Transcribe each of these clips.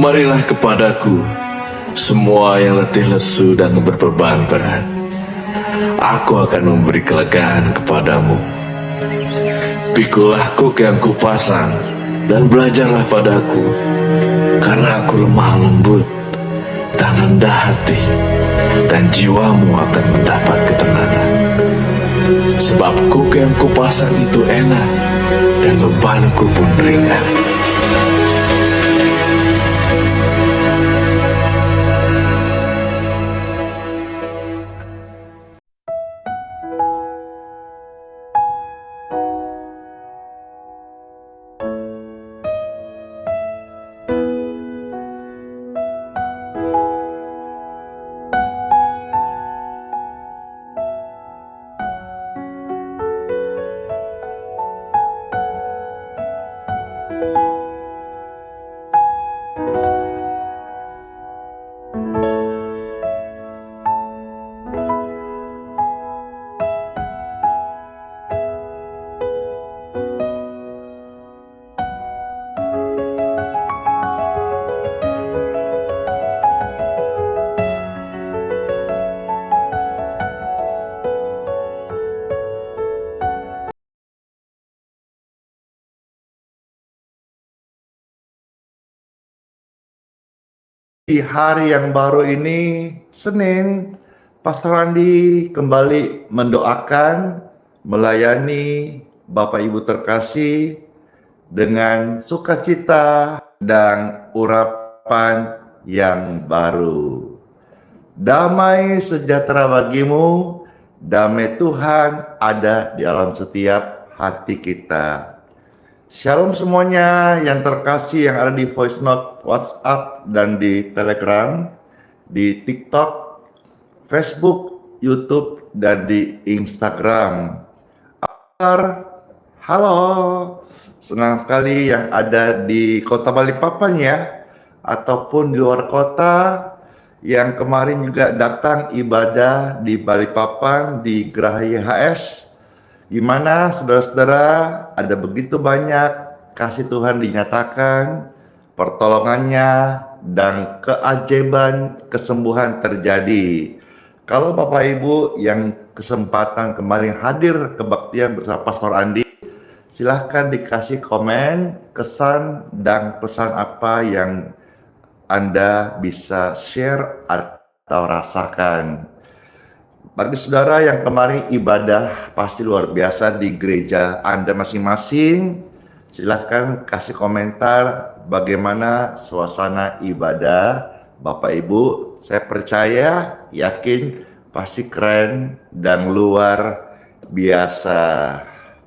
Marilah kepadaku, semua yang letih lesu dan berbeban berat. Aku akan memberi kelegaan kepadamu. Pikulah kuk yang kupasang, dan belajarlah padaku, karena aku lemah lembut dan rendah hati, dan jiwamu akan mendapat ketenangan. Sebab kuk yang kupasang itu enak, dan bebanku pun ringan. Di hari yang baru ini, Senin, Pastor Andi kembali mendoakan, melayani Bapak Ibu terkasih dengan sukacita dan urapan yang baru. Damai sejahtera bagimu, damai Tuhan ada di dalam setiap hati kita. Shalom semuanya yang terkasih yang ada di voice note, WhatsApp, dan di Telegram, di TikTok, Facebook, YouTube, dan di Instagram. Halo, senang sekali yang ada di kota Balikpapan ya, ataupun di luar kota yang kemarin juga datang ibadah di Balikpapan di Geraha YHS. Gimana saudara-saudara, ada begitu banyak kasih Tuhan dinyatakan, pertolongannya, dan keajaiban kesembuhan terjadi. Kalau Bapak Ibu yang kesempatan kemarin hadir kebaktian bersama Pastor Andi, silahkan dikasih komen, kesan, dan pesan apa yang Anda bisa share atau rasakan. Bagi saudara yang kemarin ibadah pasti luar biasa di gereja Anda masing-masing, silahkan kasih komentar bagaimana suasana ibadah Bapak Ibu. Saya percaya, yakin pasti keren dan luar biasa.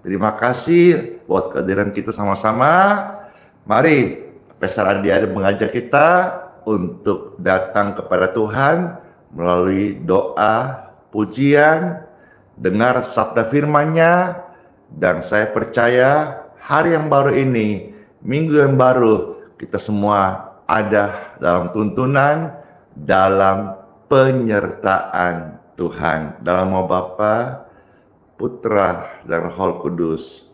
Terima kasih buat kehadiran kita sama-sama. Mari Pastor Andi ada mengajak kita untuk datang kepada Tuhan melalui doa, pujian, dengar sabda firman-Nya, dan saya percaya hari yang baru ini, minggu yang baru, kita semua ada dalam tuntunan, dalam penyertaan Tuhan. Dalam nama Bapa, Putra, dan Roh Kudus.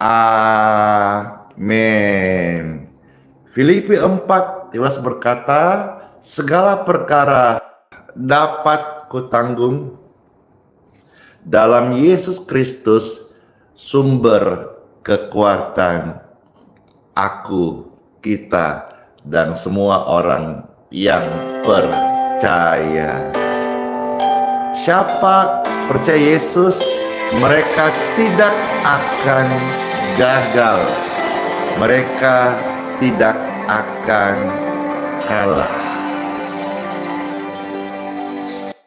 Amin. Filipi 4:13 berkata, segala perkara dapat kutanggung dalam Yesus Kristus, sumber kekuatan aku, kita, dan semua orang yang percaya. Siapa percaya Yesus, mereka tidak akan gagal. Mereka tidak akan kalah.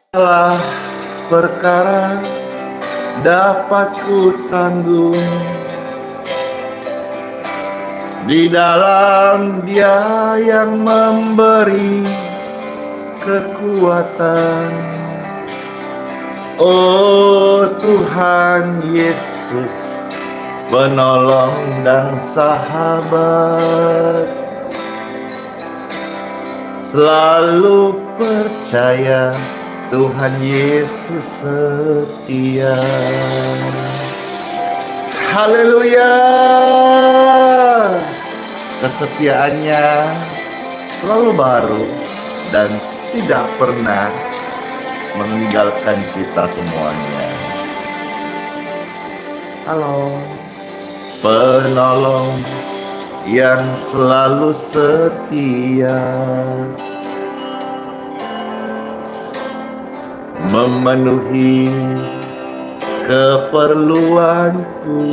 Segala perkara dapat kutanggung di dalam Dia yang memberi kekuatan. Oh Tuhan Yesus, penolong dan sahabat, selalu percaya Tuhan Yesus setia. Haleluya. Kesetiaannya selalu baru dan tidak pernah meninggalkan kita semuanya. Halo, penolong yang selalu setia, memenuhi keperluanku.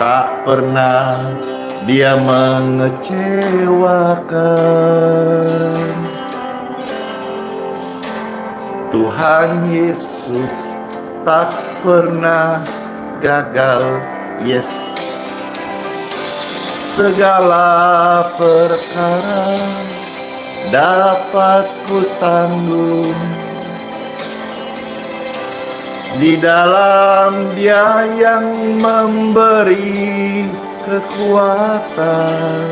Tak pernah dia mengecewakan. Tuhan Yesus tak pernah gagal. Yes, segala perkara dapat ku tanggung di dalam Dia yang memberi kekuatan.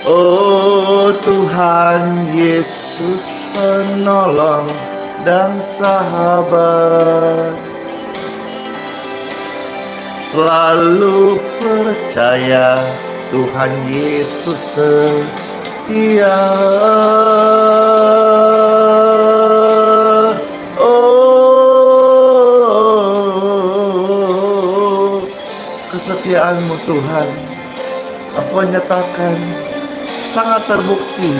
Oh Tuhan Yesus, penolong dan sahabat, selalu percaya Tuhan Yesus setia. Oh, kesetiaan-Mu Tuhan, Aku nyatakan sangat terbukti.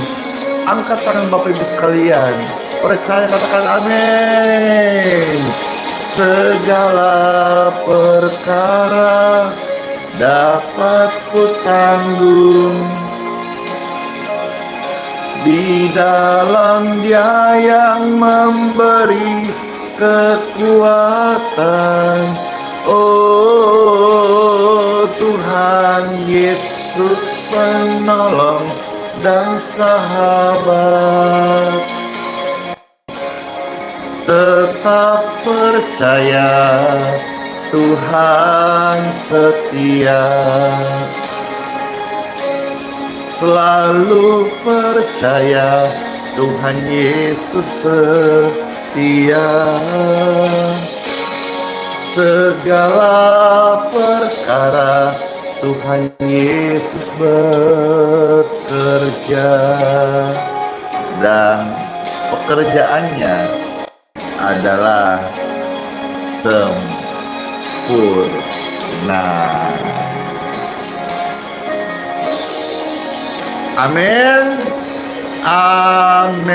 Angkat tangan Bapak Ibu sekalian, percaya, katakan amin. Segala perkara dapat ku tanggung di dalam Dia yang memberi kekuatan. Oh Tuhan Yesus, penolong dan sahabat, tetap percaya Tuhan setia. Selalu percaya Tuhan Yesus setia. Segala perkara Tuhan Yesus bekerja, dan pekerjaannya adalah sempurna. Amin. Amin.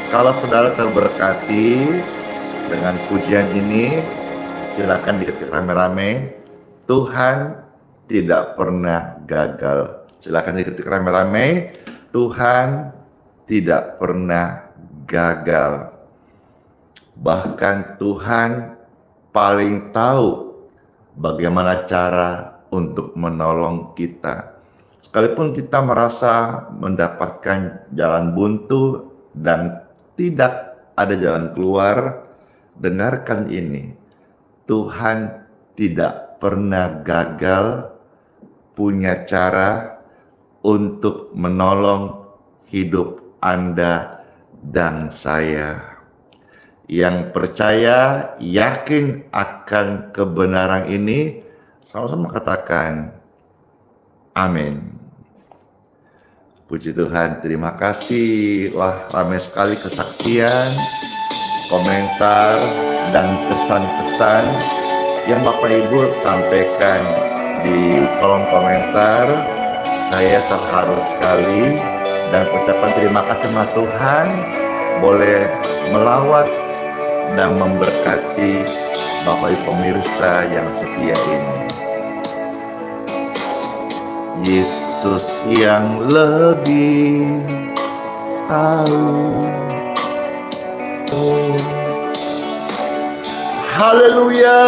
Kalau saudara terberkati dengan pujian ini, silakan diketik rame-rame. Tuhan tidak pernah gagal. Silakan diketik rame-rame. Tuhan tidak pernah gagal. Bahkan Tuhan paling tahu bagaimana cara untuk menolong kita. Sekalipun kita merasa mendapatkan jalan buntu dan tidak ada jalan keluar, dengarkan ini. Tuhan tidak pernah gagal punya cara untuk menolong hidup Anda dan saya. Yang percaya, yakin akan kebenaran ini, sama-sama katakan amin. Puji Tuhan, terima kasih. Wah, ramai sekali kesaksian, komentar, dan pesan-pesan yang Bapak Ibu sampaikan di kolom komentar. Saya terharu sekali dan ucapan terima kasih sama Tuhan boleh melawat dan memberkati Bapak Ibu pemirsa yang setia ini. Yesus yang lebih tahu. Haleluya,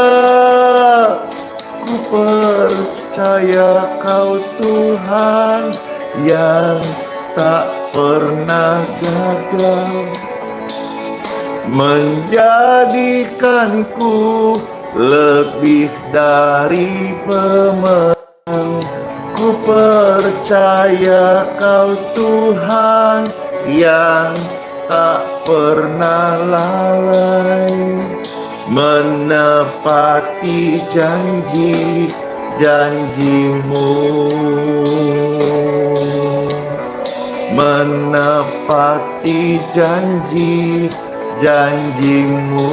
ku percaya Kau Tuhan yang tak pernah gagal, menjadikanku lebih dari pemenang. Ku percaya Kau Tuhan yang tak pernah lalai, menepati janji-janjimu, menepati janji-janjimu.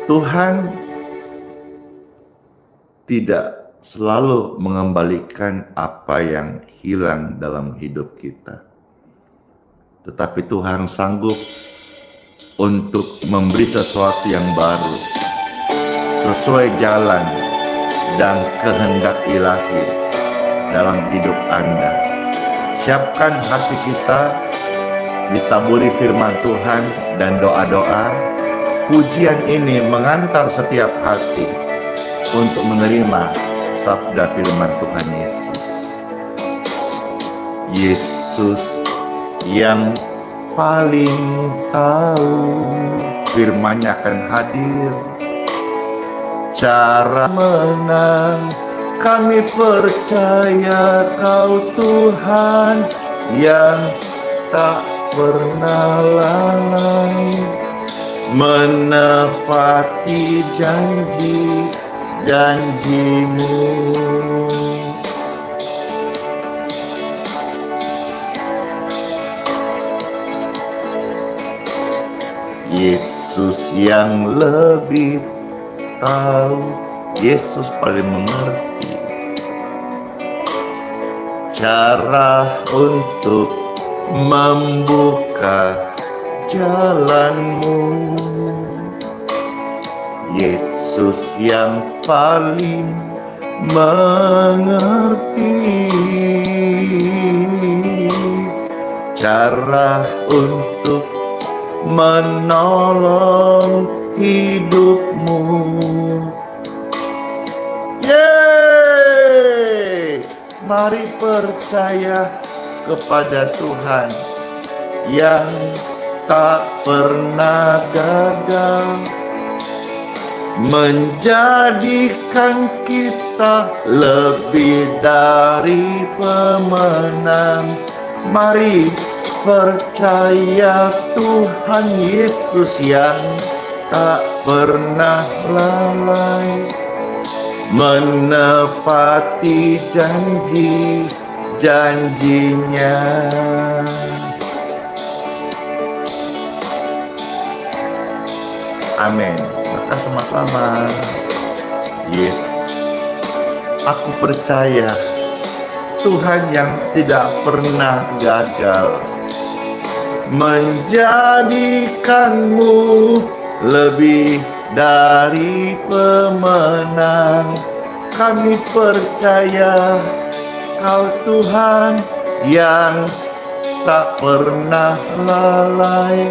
Tuhan tidak selalu mengembalikan apa yang hilang dalam hidup kita, tetapi Tuhan sanggup untuk memberi sesuatu yang baru sesuai jalan dan kehendak ilahi dalam hidup Anda. Siapkan hati kita ditaburi firman Tuhan dan doa-doa. Pujian ini mengantar setiap hati untuk menerima sabda firman Tuhan Yesus. Yesus yang paling tahu, firman-Nya akan hadir. Cara menang, kami percaya Kau Tuhan yang tak pernah lalai, menepati janji-janjimu. Yesus yang lebih tahu, Yesus paling mengerti cara untuk membuka jalanmu. Yesus yang paling mengerti cara untuk menolong hidupmu. Yeay! Mari percaya kepada Tuhan yang tak pernah gagal, menjadikan kita lebih dari pemenang. Mari percaya Tuhan Yesus yang tak pernah lalai, menepati janji-janjinya. Amin. Maka sama-sama. Yes. Aku percaya Tuhan yang tidak pernah gagal menjadikanmu lebih dari pemenang. Kami percaya Kau Tuhan yang tak pernah lalai,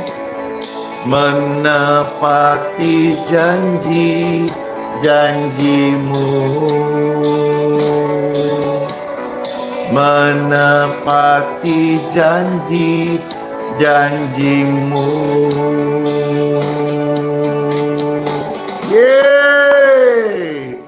menepati janji-janjimu, menepati janji-janjimu. Yeay!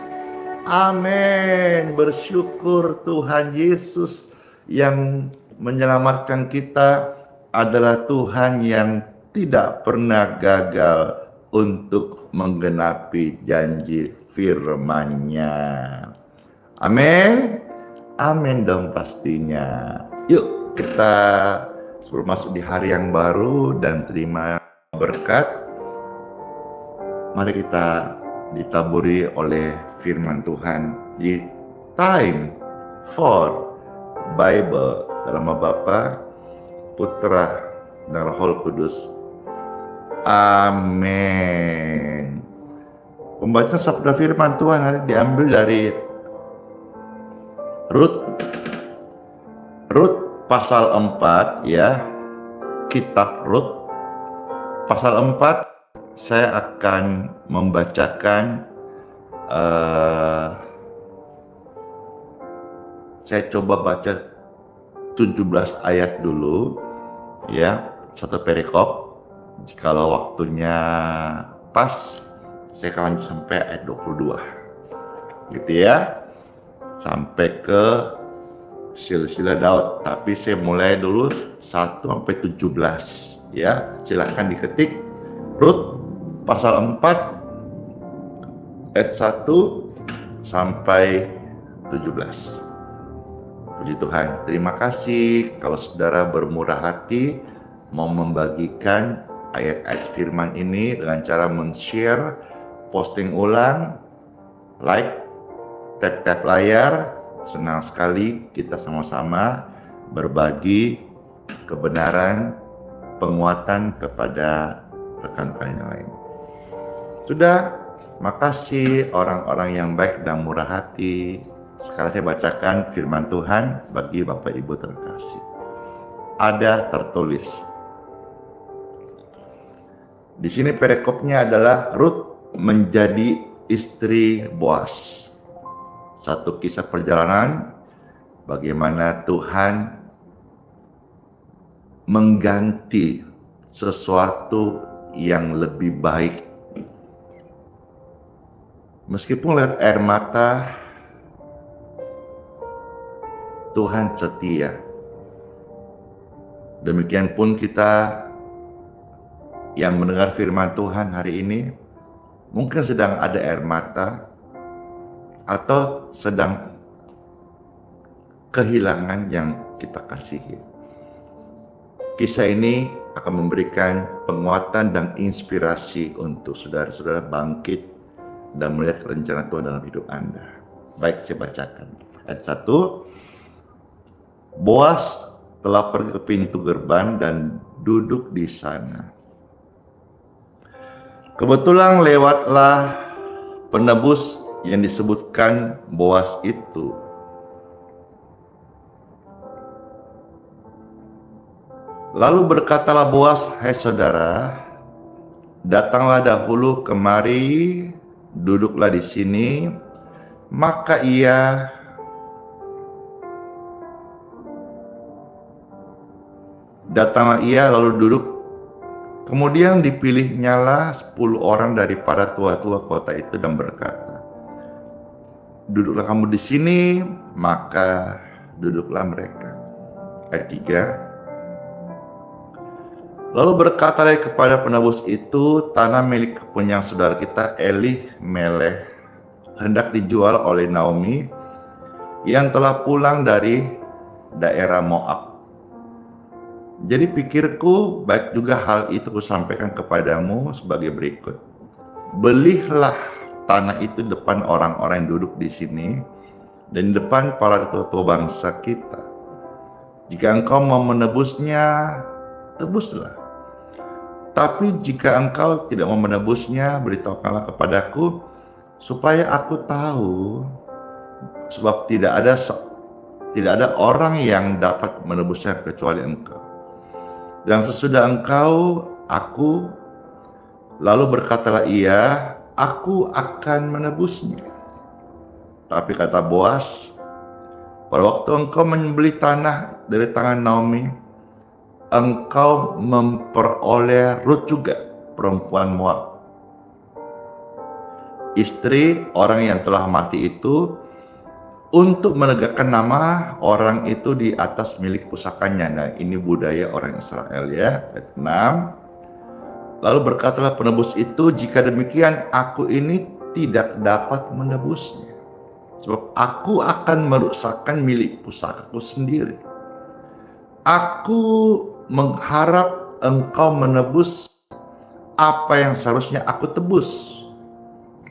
Amin. Bersyukur Tuhan Yesus yang menyelamatkan kita adalah Tuhan yang tidak pernah gagal untuk menggenapi janji firman-Nya. Amin. Amin dong pastinya. Yuk kita sebelum masuk di hari yang baru dan terima berkat, mari kita ditaburi oleh firman Tuhan di Time for Bible dalam nama Bapa, Putra, dan Roh Kudus. Amin. Pembacaan sabda firman Tuhan hari diambil dari Rut pasal 4 ya. Kitab Rut pasal 4 saya akan membacakan saya coba baca 17 ayat dulu ya, satu perikop. Jikalau waktunya pas, saya akan sampai ayat 22 gitu ya, sampai ke silsilah Daud, tapi saya mulai dulu 1 sampai 17 ya. Silahkan diketik Rut pasal 4 ayat 1 sampai 17. Puji Tuhan. Terima kasih kalau saudara bermurah hati mau membagikan ayat-ayat firman ini dengan cara men-share, posting ulang, like, tap-tap layar. Senang sekali kita sama-sama berbagi kebenaran, penguatan kepada rekan-rekan yang lain. Sudah, makasih orang-orang yang baik dan murah hati. Sekarang saya bacakan firman Tuhan bagi Bapak Ibu terkasih. Ada tertulis. Di sini perikopnya adalah Rut menjadi istri Boas. Satu kisah perjalanan bagaimana Tuhan mengganti sesuatu yang lebih baik. Meskipun lihat air mata, Tuhan setia. Demikian pun kita yang mendengar firman Tuhan hari ini, mungkin sedang ada air mata atau sedang kehilangan yang kita kasihi. Kisah ini akan memberikan penguatan dan inspirasi untuk saudara-saudara bangkit dan melihat rencana Tuhan dalam hidup Anda. Baik, saya bacakan. Ayat 1. Boas telah pergi ke pintu gerbang dan duduk di sana. Kebetulan lewatlah penebus yang disebutkan Boas itu. Lalu berkatalah Boas, "Hai saudara, datanglah dahulu kemari, duduklah di sini." Maka datanglah ia lalu duduk. Kemudian dipilihnyalah 10 orang daripada tua-tua kota itu dan berkata, "Duduklah kamu di sini." Maka duduklah mereka. Ayat 3. Lalu berkatalah kepada penebus itu, "Tanah milik kepunyaan saudara kita Elimeleh hendak dijual oleh Naomi yang telah pulang dari daerah Moab. Jadi pikirku baik juga hal itu kusampaikan kepadamu sebagai berikut. Belilah tanah itu depan orang-orang yang duduk di sini dan di depan para tua-tua bangsa kita. Jika engkau mau menebusnya, tebuslah. Tapi jika engkau tidak mau menebusnya, beritahukanlah kepadaku supaya aku tahu, sebab tidak ada orang yang dapat menebusnya kecuali engkau. Dan sesudah engkau, aku." Lalu berkatalah ia, "Aku akan menebusnya." Tapi kata Boas, "Pada waktu engkau membeli tanah dari tangan Naomi, engkau memperoleh Rut juga, perempuan Moab, istri orang yang telah mati itu, untuk menegakkan nama orang itu di atas milik pusakanya." Nah, ini budaya orang Israel ya. Ayat 6. Lalu berkatalah penebus itu, "Jika demikian, aku ini tidak dapat menebusnya, sebab aku akan merusakkan milik pusakaku sendiri. Aku mengharap engkau menebus apa yang seharusnya aku tebus,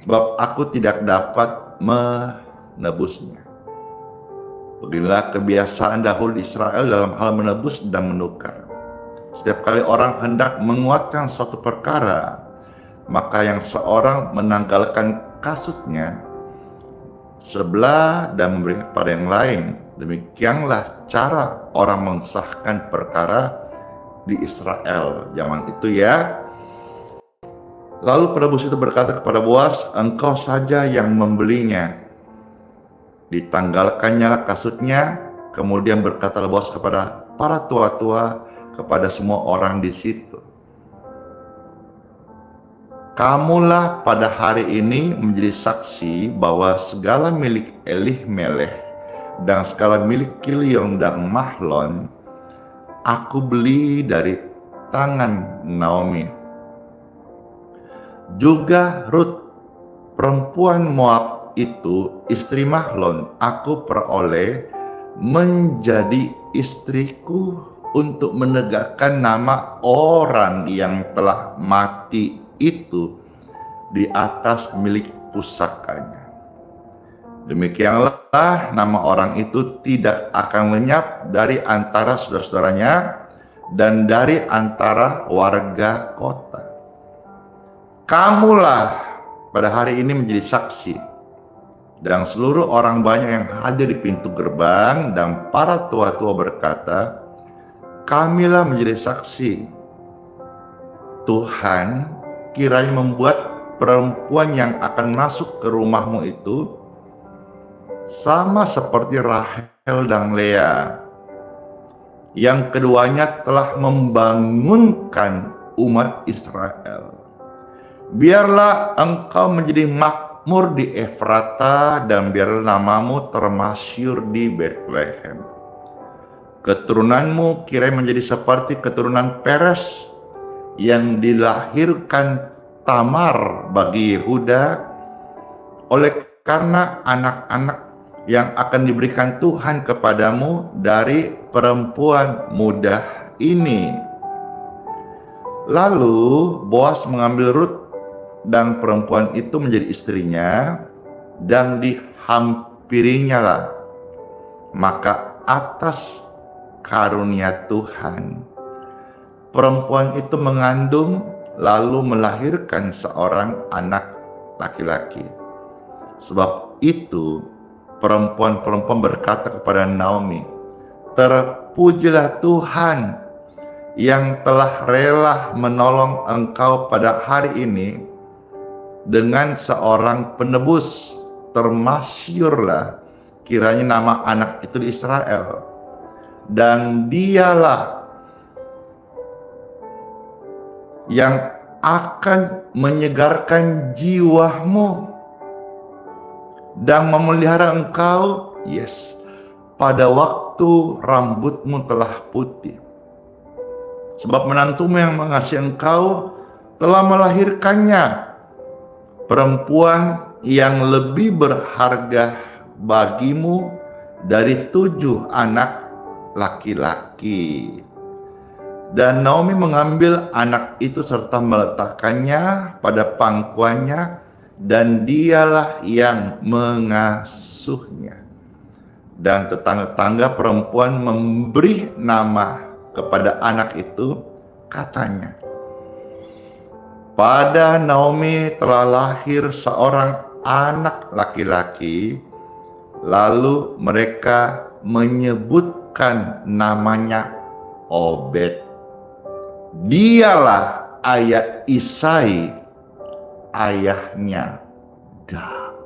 sebab aku tidak dapat menebusnya." Beginilah kebiasaan dahulu di Israel dalam hal menebus dan menukar. Setiap kali orang hendak menguatkan suatu perkara, maka yang seorang menanggalkan kasutnya sebelah dan memberikan kepada yang lain. Demikianlah cara orang mensahkan perkara di Israel zaman itu ya. Lalu penebus itu berkata kepada Boas, "Engkau saja yang membelinya." Ditanggalkannya kasutnya. Kemudian berkatalah Boas kepada para tua-tua, kepada semua orang di situ, "Kamulah pada hari ini menjadi saksi bahwa segala milik Elimeleh dan segala milik Kilion dan Mahlon aku beli dari tangan Naomi. Juga Rut, perempuan Moab itu, istri Mahlon, aku peroleh menjadi istriku untuk menegakkan nama orang yang telah mati itu di atas milik pusakanya. Demikianlah nama orang itu tidak akan lenyap dari antara saudara-saudaranya dan dari antara warga kota. Kamulah pada hari ini menjadi saksi, dan seluruh orang banyak yang hadir di pintu gerbang dan para tua-tua berkata, kamilah menjadi saksi. Tuhan kiranya membuat perempuan yang akan masuk ke rumahmu itu sama seperti Rahel dan Lea, yang keduanya telah membangunkan umat Israel. Biarlah engkau menjadi makmur di Efrata, dan biarlah namamu termasyur di Betlehem. Keturunanmu kiranya menjadi seperti keturunan Peres yang dilahirkan Tamar bagi Yehuda, oleh karena anak-anak yang akan diberikan Tuhan kepadamu dari perempuan muda ini. Lalu Boas mengambil Rut dan perempuan itu menjadi istrinya, dan dihampirinya lah. Maka atas karunia Tuhan, perempuan itu mengandung lalu melahirkan seorang anak laki-laki. Sebab itu perempuan-perempuan berkata kepada Naomi, terpujilah Tuhan yang telah rela menolong engkau pada hari ini dengan seorang penebus. Termasyurlah kiranya nama anak itu di Israel, dan dialah yang akan menyegarkan jiwamu dan memelihara engkau, pada waktu rambutmu telah putih. Sebab menantumu yang mengasihi engkau telah melahirkannya, perempuan yang lebih berharga bagimu dari 7 anak laki-laki. Dan Naomi mengambil anak itu serta meletakkannya pada pangkuannya, dan dialah yang mengasuhnya. Dan tetangga-tetangga perempuan memberi nama kepada anak itu, katanya, pada Naomi telah lahir seorang anak laki-laki. Lalu mereka menyebutkan namanya Obed. Dialah ayah Isai, ayahnya Daud.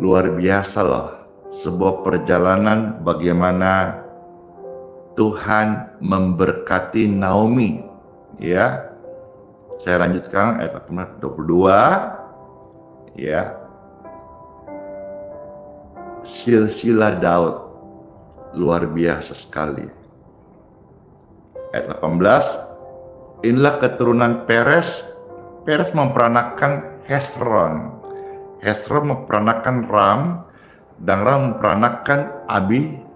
Luar biasa loh, sebuah perjalanan bagaimana Tuhan memberkati Naomi. Ya, saya lanjutkan ayat 22. Ya, silsilah Daud luar biasa sekali. Ayat 18, inilah keturunan Peres. Peres memperanakan Hesron. Hesron memperanakan Ram, dan Ram memperanakan Aminadab.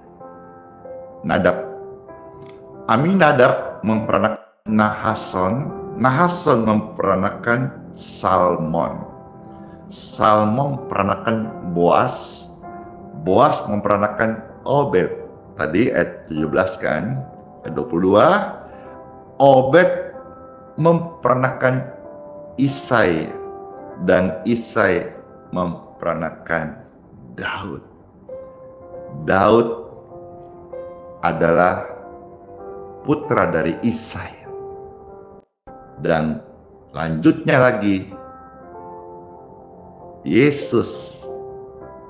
Aminadab memperanakan Nahason. Nahason memperanakan Salmon. Salmon memperanakan Boas. Boas memperanakan Obed. Tadi ayat 17 kan, ayat 22. Obed memperanakan Isai, dan Isai memperanakan Daud. Daud adalah putra dari Isai. Dan lanjutnya lagi, Yesus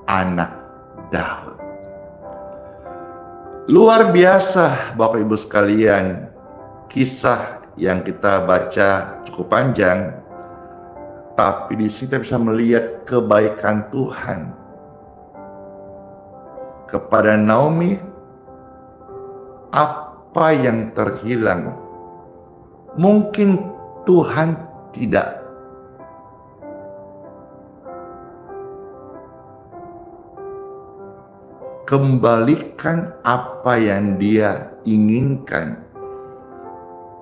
anak Daud. Luar biasa Bapak Ibu sekalian, kisah yang kita baca cukup panjang, tapi di sini kita bisa melihat kebaikan Tuhan kepada Naomi, apa yang terhilang mungkin Tuhan tidak kembalikan apa yang dia inginkan,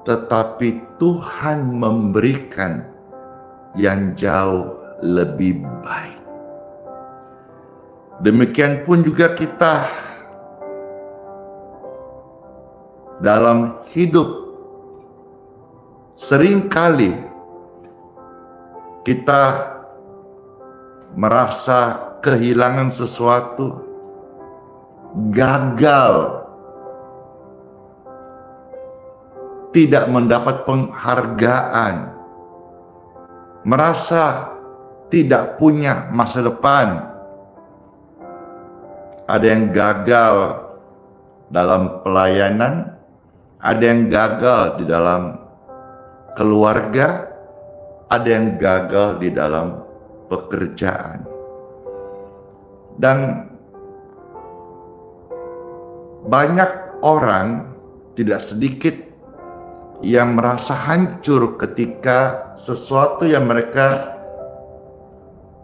tetapi Tuhan memberikan yang jauh lebih baik. Demikian pun juga kita dalam hidup. Seringkali kita merasa kehilangan sesuatu, gagal, tidak mendapat penghargaan, merasa tidak punya masa depan. Ada yang gagal dalam pelayanan, ada yang gagal di dalam keluarga, ada yang gagal di dalam pekerjaan. Dan banyak orang, tidak sedikit, yang merasa hancur ketika sesuatu yang mereka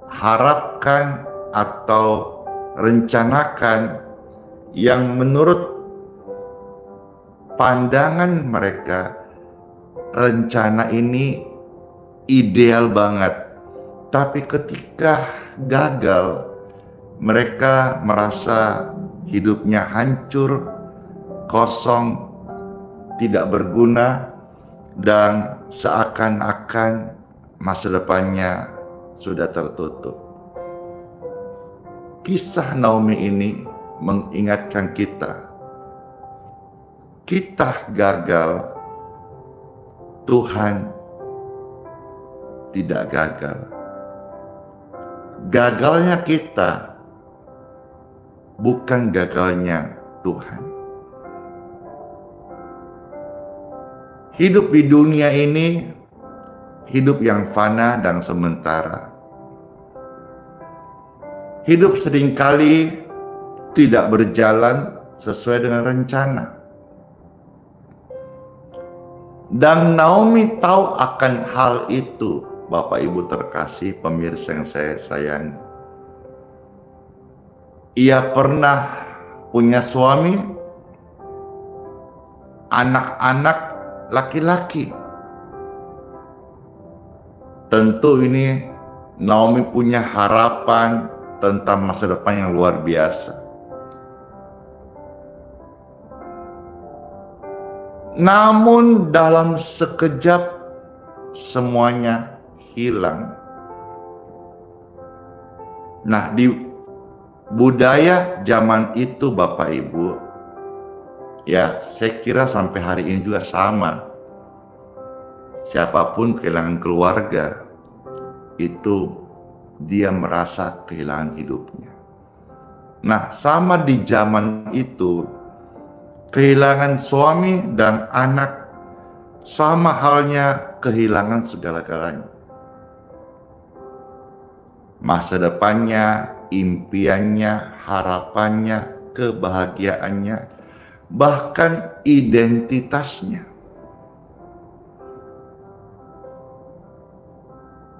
harapkan atau rencanakan yang menurut pandangan mereka rencana ini ideal banget, tapi ketika gagal mereka merasa hidupnya hancur, kosong, tidak berguna, dan seakan-akan masa depannya sudah tertutup. Kisah Naomi ini mengingatkan kita gagal, Tuhan tidak gagal. Gagalnya kita bukan gagalnya Tuhan. Hidup di dunia ini hidup yang fana dan sementara. Hidup seringkali tidak berjalan sesuai dengan rencana. Dan Naomi tahu akan hal itu, Bapak Ibu terkasih, pemirsa yang saya sayangi. Ia pernah punya suami, anak-anak laki-laki. Tentu ini Naomi punya harapan tentang masa depan yang luar biasa. Namun dalam sekejap semuanya hilang. Nah, di budaya zaman itu Bapak Ibu, ya saya kira sampai hari ini juga sama. Siapapun kehilangan keluarga, itu dia merasa kehilangan hidupnya. Nah, sama di zaman itu, kehilangan suami dan anak sama halnya kehilangan segala-galanya. Masa depannya, impiannya, harapannya, kebahagiaannya, bahkan identitasnya.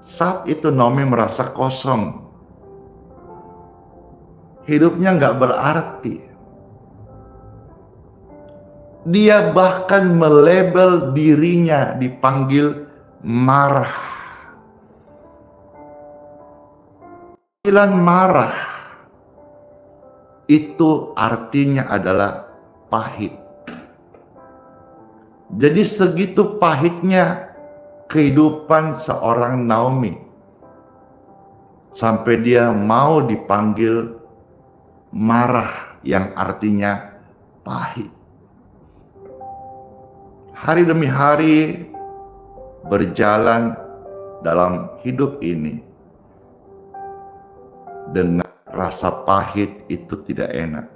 Saat itu Naomi merasa kosong. Hidupnya nggak berarti. Dia bahkan melabel dirinya, dipanggil marah. Panggilan marah itu artinya adalah pahit. Jadi segitu pahitnya kehidupan seorang Naomi sampai dia mau dipanggil marah yang artinya pahit. Hari demi hari berjalan dalam hidup ini dengan rasa pahit itu tidak enak.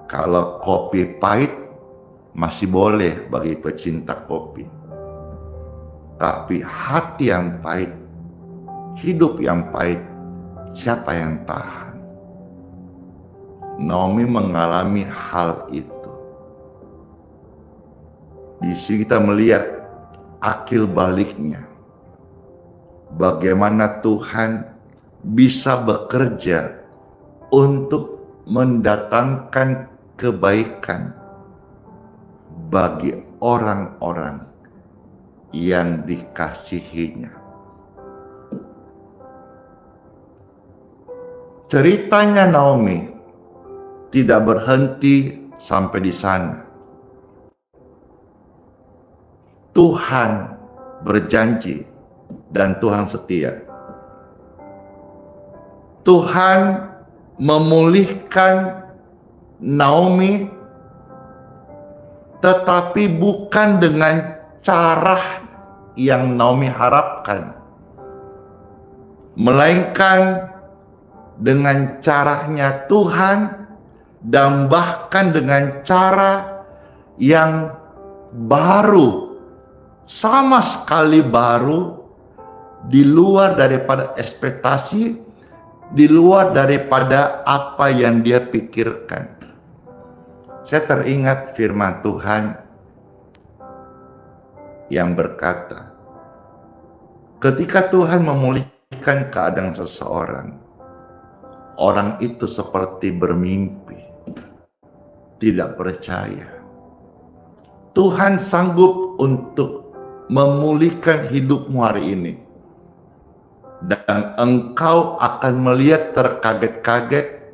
Kalau kopi pahit masih boleh bagi pecinta kopi. Tapi hati yang pahit, hidup yang pahit, siapa yang tahan? Naomi mengalami hal itu. Di sini kita melihat akil baliknya. Bagaimana Tuhan bisa bekerja untuk mendatangkan kebaikan bagi orang-orang yang dikasihinya. Ceritanya Naomi tidak berhenti sampai di sana. Tuhan berjanji dan Tuhan setia. Tuhan memulihkan Naomi, tetapi bukan dengan cara yang Naomi harapkan, melainkan dengan caranya Tuhan, dan bahkan dengan cara yang baru, sama sekali baru, di luar daripada ekspektasi, di luar daripada apa yang dia pikirkan. Saya teringat firman Tuhan yang berkata, ketika Tuhan memulihkan keadaan seseorang, orang itu seperti bermimpi, tidak percaya. Tuhan sanggup untuk memulihkan hidupmu hari ini. Dan engkau akan melihat terkaget-kaget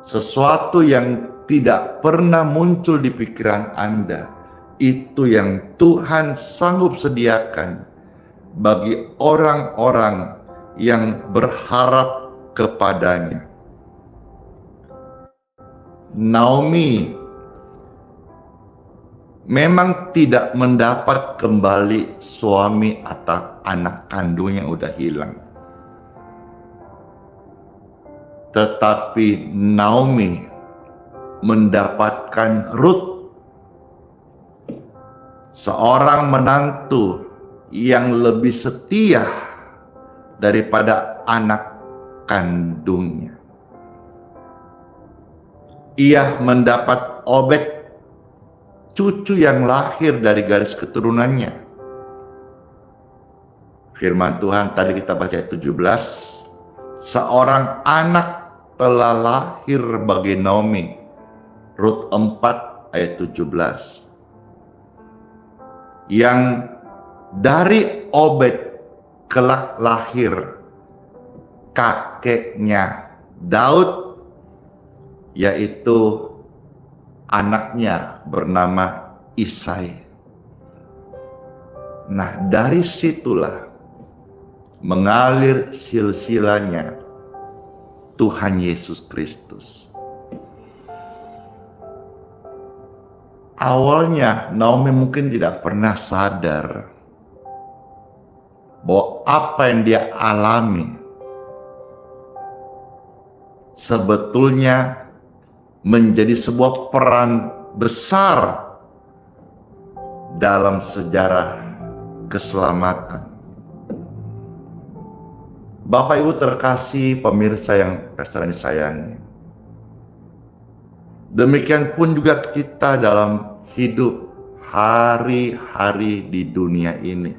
sesuatu yang tidak pernah muncul di pikiran Anda. Itu yang Tuhan sanggup sediakan bagi orang-orang yang berharap kepadanya. Naomi memang tidak mendapat kembali suami atau anak kandung yang udah hilang. Tetapi Naomi mendapatkan Ruth, seorang menantu yang lebih setia daripada anak kandungnya. Ia mendapat Obed, cucu yang lahir dari garis keturunannya. Firman Tuhan tadi kita baca ayat 17, seorang anak telah lahir bagi Naomi. Rut 4 ayat 17. Yang dari Obed kelak lahir kakeknya Daud, yaitu anaknya bernama Isai. Nah, dari situlah mengalir silsilahnya Tuhan Yesus Kristus. Awalnya Naomi mungkin tidak pernah sadar bahwa apa yang dia alami sebetulnya menjadi sebuah peran besar dalam sejarah keselamatan. Bapak Ibu terkasih, pemirsa yang pesta disayangi, demikian pun juga kita dalam hidup hari-hari di dunia ini.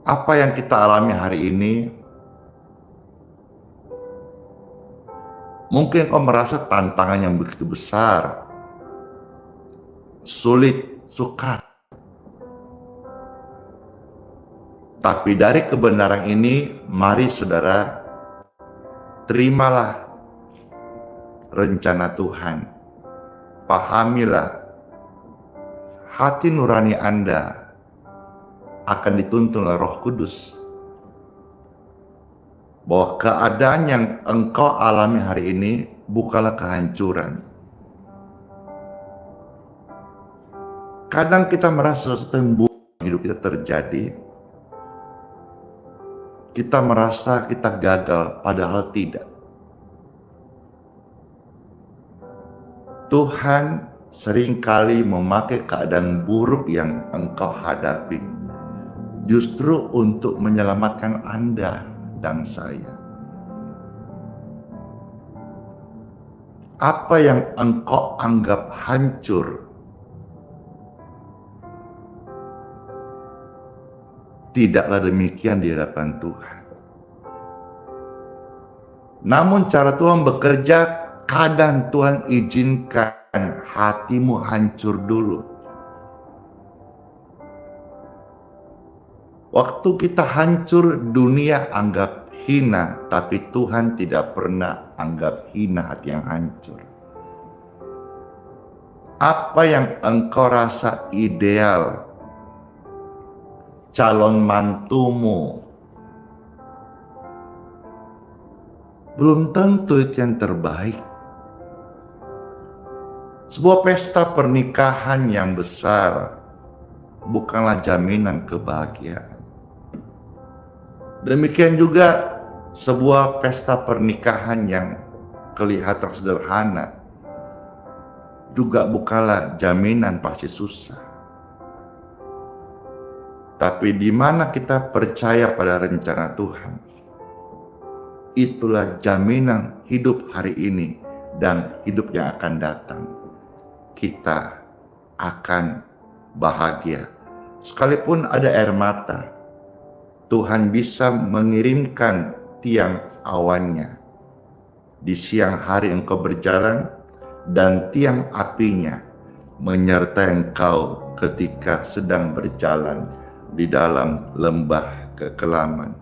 Apa yang kita alami hari ini, mungkin kau merasa tantangan yang begitu besar, sulit, sukar. Tapi dari kebenaran ini, mari saudara, terimalah rencana Tuhan. Pahamilah, hati nurani Anda akan dituntun oleh Roh Kudus, bahwa keadaan yang engkau alami hari ini bukanlah kehancuran. Kadang kita merasa sesuatu yang buruk hidup kita terjadi, kita merasa kita gagal, padahal tidak. Tuhan seringkali memakai keadaan buruk yang engkau hadapi justru untuk menyelamatkan Anda dan saya. Apa yang engkau anggap hancur tidaklah demikian di hadapan Tuhan. Namun cara Tuhan bekerja, kadang Tuhan izinkan hatimu hancur dulu. Waktu kita hancur, dunia anggap hina, tapi Tuhan tidak pernah anggap hina hati yang hancur. Apa yang engkau rasa ideal, calon mantumu, belum tentu itu yang terbaik. Sebuah pesta pernikahan yang besar bukanlah jaminan kebahagiaan. Demikian juga sebuah pesta pernikahan yang kelihatan sederhana juga bukanlah jaminan pasti susah. Tapi di mana kita percaya pada rencana Tuhan, itulah jaminan hidup hari ini dan hidup yang akan datang. Kita akan bahagia. Sekalipun ada air mata, Tuhan bisa mengirimkan tiang awannya. Di siang hari engkau berjalan dan tiang apinya menyertai engkau ketika sedang berjalan di dalam lembah kekelaman.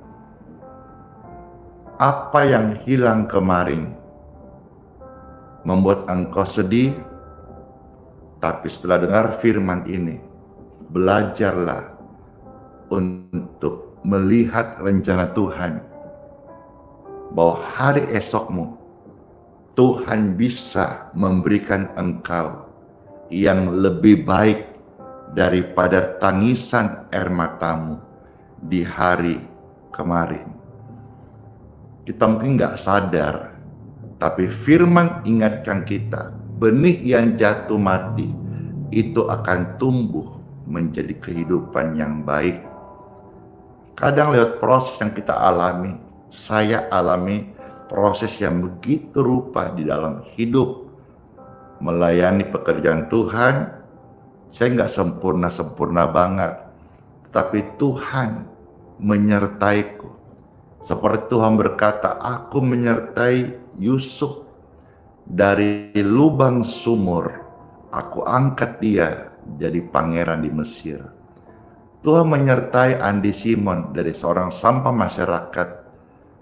Apa yang hilang kemarin membuat engkau sedih, tapi setelah dengar firman ini, belajarlah untuk melihat rencana Tuhan, bahwa hari esokmu Tuhan bisa memberikan engkau yang lebih baik daripada tangisan air matamu di hari kemarin. Kita mungkin gak sadar, tapi firman ingatkan kita, benih yang jatuh mati itu akan tumbuh menjadi kehidupan yang baik. Kadang lewat proses yang kita alami, saya alami proses yang begitu rupa di dalam hidup. Melayani pekerjaan Tuhan, saya nggak sempurna banget. Tapi Tuhan menyertaiku. Seperti Tuhan berkata, aku menyertai Yusuf dari lubang sumur. Aku angkat dia jadi pangeran di Mesir. Tuhan menyertai Andi Simon dari seorang sampah masyarakat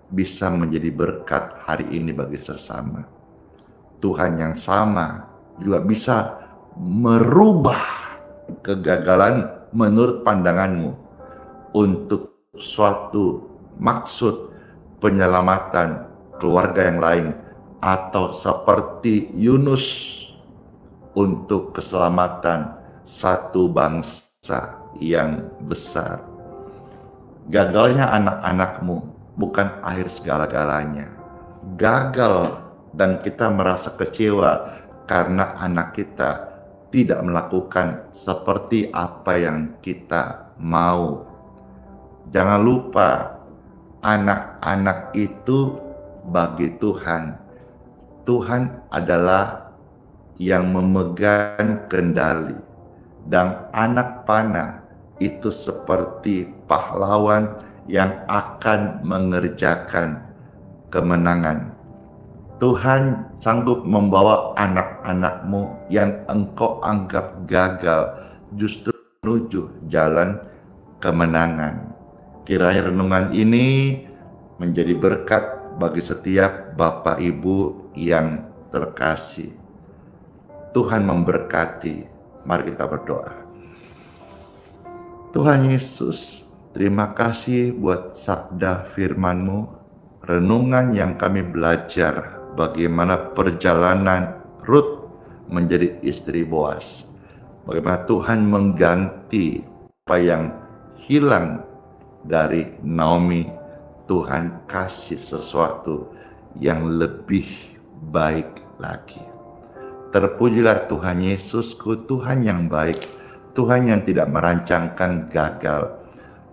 bisa menjadi berkat hari ini bagi sesama. Tuhan yang sama juga bisa merubah kegagalan menurut pandanganmu untuk suatu maksud penyelamatan keluarga yang lain, atau seperti Yunus untuk keselamatan satu bangsa yang besar. Gagalnya anak-anakmu bukan akhir segala-galanya. Gagal dan kita merasa kecewa karena anak kita tidak melakukan seperti apa yang kita mau. Jangan lupa, anak-anak itu bagi Tuhan. Tuhan adalah yang memegang kendali. Dan anak panah itu seperti pahlawan yang akan mengerjakan kemenangan. Tuhan sanggup membawa anak-anakmu yang engkau anggap gagal justru menuju jalan kemenangan. Kiranya renungan ini menjadi berkat bagi setiap Bapak Ibu yang terkasih. Tuhan memberkati. Mari kita berdoa. Tuhan Yesus, terima kasih buat sabda firman-Mu, renungan yang kami belajar bagaimana perjalanan Rut menjadi istri Boas. Bagaimana Tuhan mengganti apa yang hilang dari Naomi. Tuhan kasih sesuatu yang lebih baik lagi. Terpujilah Tuhan Yesusku, Tuhan yang baik, Tuhan yang tidak merancangkan gagal.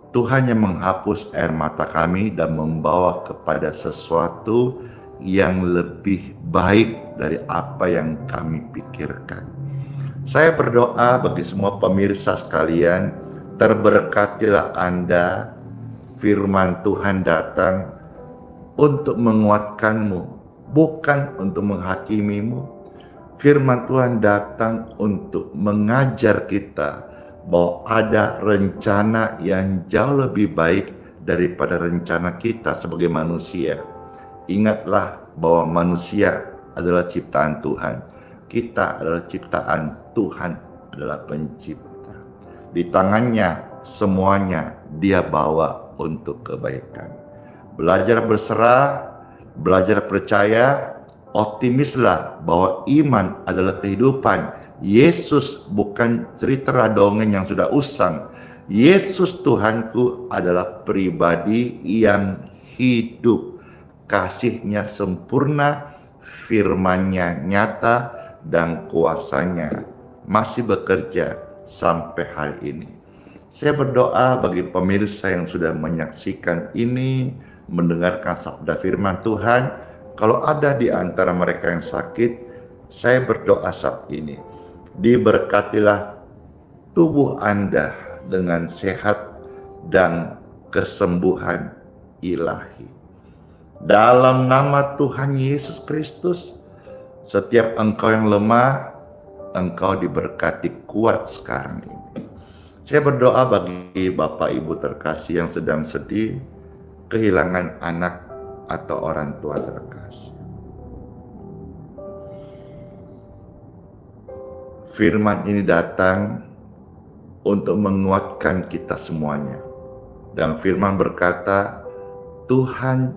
Tuhan yang menghapus air mata kami dan membawa kepada sesuatu yang lebih baik dari apa yang kami pikirkan. Saya berdoa bagi semua pemirsa sekalian, terberkatilah Anda, firman Tuhan datang untuk menguatkanmu, bukan untuk menghakimimu. Firman Tuhan datang untuk mengajar kita bahwa ada rencana yang jauh lebih baik daripada rencana kita sebagai manusia. Ingatlah bahwa manusia adalah ciptaan Tuhan. Kita adalah ciptaan Tuhan, adalah pencipta. Di tangannya semuanya Dia bawa untuk kebaikan. Belajar berserah, belajar percaya, optimislah bahwa iman adalah kehidupan. Yesus bukan cerita dongeng yang sudah usang. Yesus Tuhanku adalah pribadi yang hidup. Kasih-Nya sempurna, firman-Nya nyata, dan kuasa-Nya masih bekerja sampai hari ini. Saya berdoa bagi pemirsa yang sudah menyaksikan ini, mendengarkan sabda firman Tuhan. Kalau ada di antara mereka yang sakit, saya berdoa saat ini, diberkatilah tubuh Anda dengan sehat dan kesembuhan ilahi. Dalam nama Tuhan Yesus Kristus, setiap engkau yang lemah, engkau diberkati kuat sekarang ini. Saya berdoa bagi Bapak Ibu terkasih yang sedang sedih, kehilangan anak atau orang tua terkasih. Firman ini datang untuk menguatkan kita semuanya. Dan firman berkata, Tuhan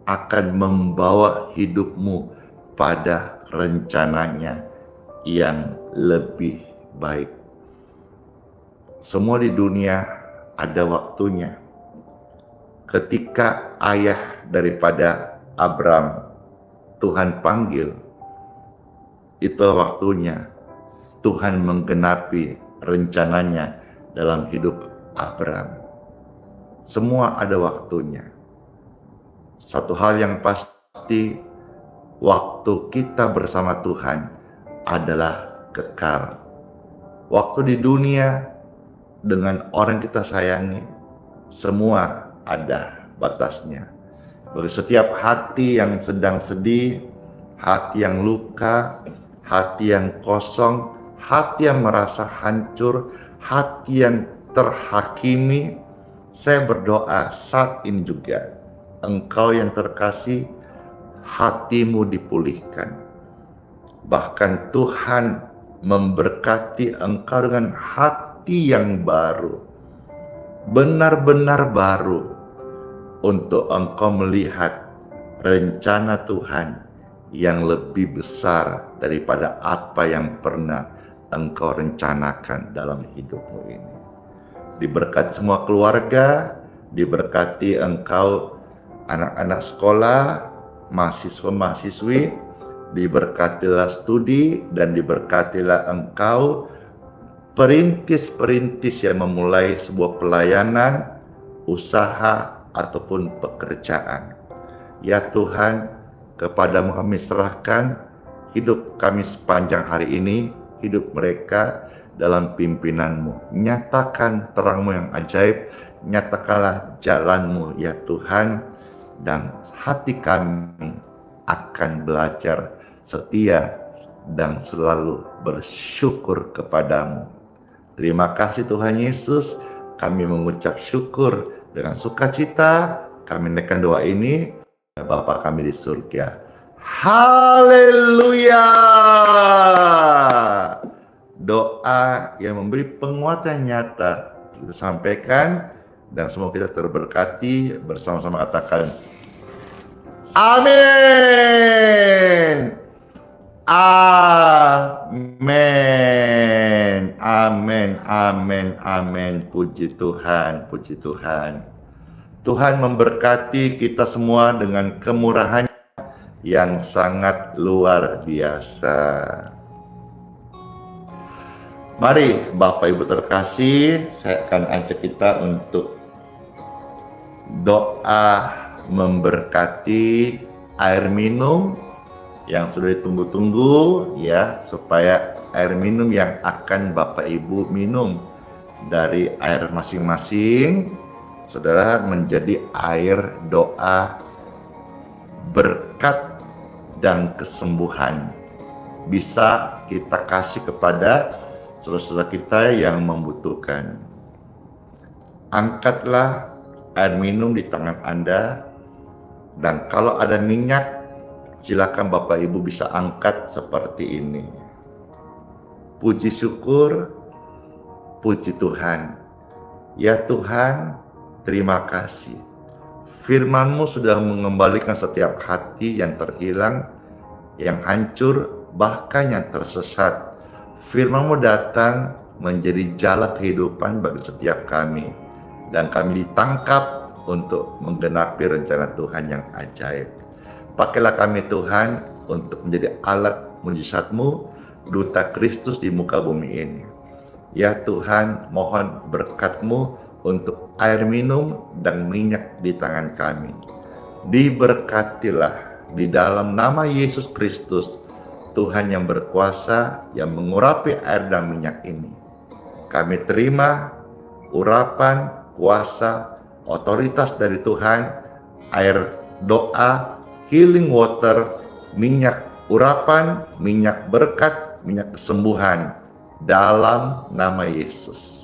akan membawa hidupmu pada rencananya yang lebih baik. Semua di dunia ada waktunya. Ketika ayah daripada Abram Tuhan panggil, itulah waktunya Tuhan menggenapi rencananya dalam hidup Abram. Semua ada waktunya. Satu hal yang pasti, waktu kita bersama Tuhan adalah kekal. Waktu di dunia dengan orang kita sayangi, semua ada batasnya. Bagi setiap hati yang sedang sedih, hati yang luka, hati yang kosong, hati yang merasa hancur, hati yang terhakimi, saya berdoa saat ini juga, engkau yang terkasih, hatimu dipulihkan. Bahkan Tuhan memberkati engkau dengan hati yang baru, benar-benar baru, untuk engkau melihat rencana Tuhan yang lebih besar daripada apa yang pernah engkau rencanakan dalam hidupmu ini. Diberkati semua keluarga, diberkati engkau anak-anak sekolah, mahasiswa-mahasiswi, diberkatilah studi, dan diberkatilah engkau perintis-perintis yang memulai sebuah pelayanan, usaha, ataupun pekerjaan. Ya Tuhan, kepadamu kami serahkan hidup kami sepanjang hari ini, hidup mereka dalam pimpinanmu. Nyatakan terangmu yang ajaib, nyatakanlah jalanmu ya Tuhan, dan hati kami akan belajar setia dan selalu bersyukur kepadamu. Terima kasih Tuhan Yesus, kami mengucap syukur dengan sukacita. Kami naikkan doa ini, Bapa kami di surga. Haleluya! Doa yang memberi penguatan nyata kita sampaikan, dan semoga kita terberkati bersama-sama. Katakan amin. Amin. Amin. Amin. Amin. Puji Tuhan. Puji Tuhan. Tuhan memberkati kita semua dengan kemurahan yang sangat luar biasa. Mari Bapak Ibu terkasih, saya akan ajak kita untuk doa memberkati air minum yang sudah ditunggu-tunggu ya, supaya air minum yang akan Bapak Ibu minum dari air masing-masing saudara menjadi air doa berkat dan kesembuhan, bisa kita kasih kepada saudara-saudara kita yang membutuhkan. Angkatlah air minum di tangan Anda, dan kalau ada minyak silakan Bapak Ibu bisa angkat seperti ini. Puji syukur, puji Tuhan. Ya Tuhan, terima kasih. Firman-Mu sudah mengembalikan setiap hati yang terhilang, yang hancur, bahkan yang tersesat. Firman-Mu datang menjadi jalan kehidupan bagi setiap kami, dan kami ditangkap untuk menggenapi rencana Tuhan yang ajaib. Pakailah kami Tuhan untuk menjadi alat mujizat-Mu, duta Kristus di muka bumi ini. Ya Tuhan, mohon berkat-Mu untuk air minum dan minyak di tangan kami. Diberkatilah di dalam nama Yesus Kristus, Tuhan yang berkuasa, yang mengurapi air dan minyak ini. Kami terima urapan, kuasa, otoritas dari Tuhan, air doa, healing water, minyak urapan, minyak berkat, minyak kesembuhan dalam nama Yesus.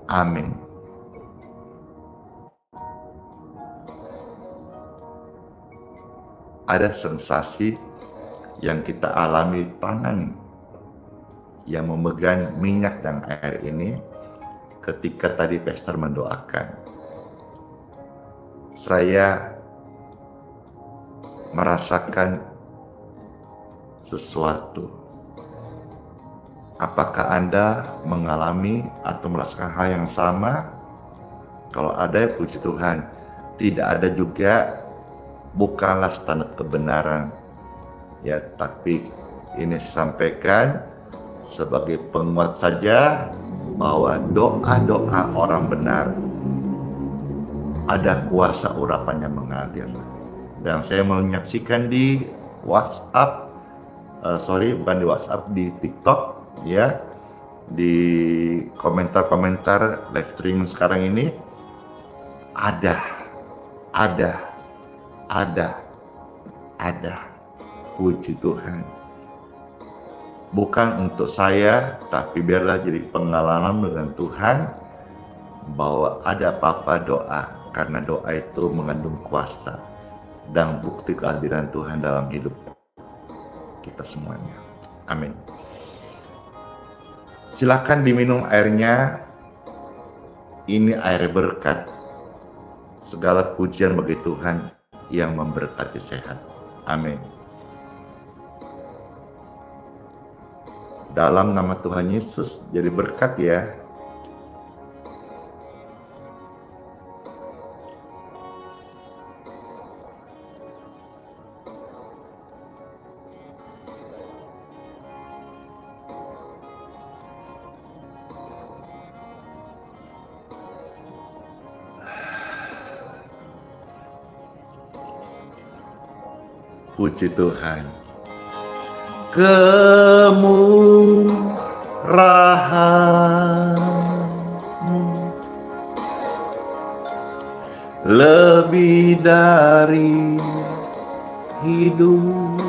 Amin. Ada sensasi yang kita alami di tangan yang memegang minyak dan air ini ketika tadi pastor mendoakan. Saya merasakan sesuatu. Apakah Anda mengalami atau merasakan hal yang sama? Kalau ada, puji Tuhan. Tidak ada juga, bukanlah standar kebenaran. Ya, tapi ini saya sampaikan sebagai penguat saja bahwa doa-doa orang benar ada kuasa urapan yang mengalir. Dan saya menyaksikan di WhatsApp, bukan di WhatsApp, di TikTok ya, di komentar-komentar live streaming sekarang ini ada puji Tuhan. Bukan untuk saya, tapi biarlah jadi pengalaman dengan Tuhan bahwa ada apa-apa doa, karena doa itu mengandung kuasa dan bukti kehadiran Tuhan dalam hidup kita semuanya. Amin. Silakan diminum airnya. Ini air berkat. Segala pujian bagi Tuhan yang memberkati sehat. Amin. Dalam nama Tuhan Yesus, jadi berkat ya. Puji Tuhan. Kemurahan-Mu lebih dari hidup,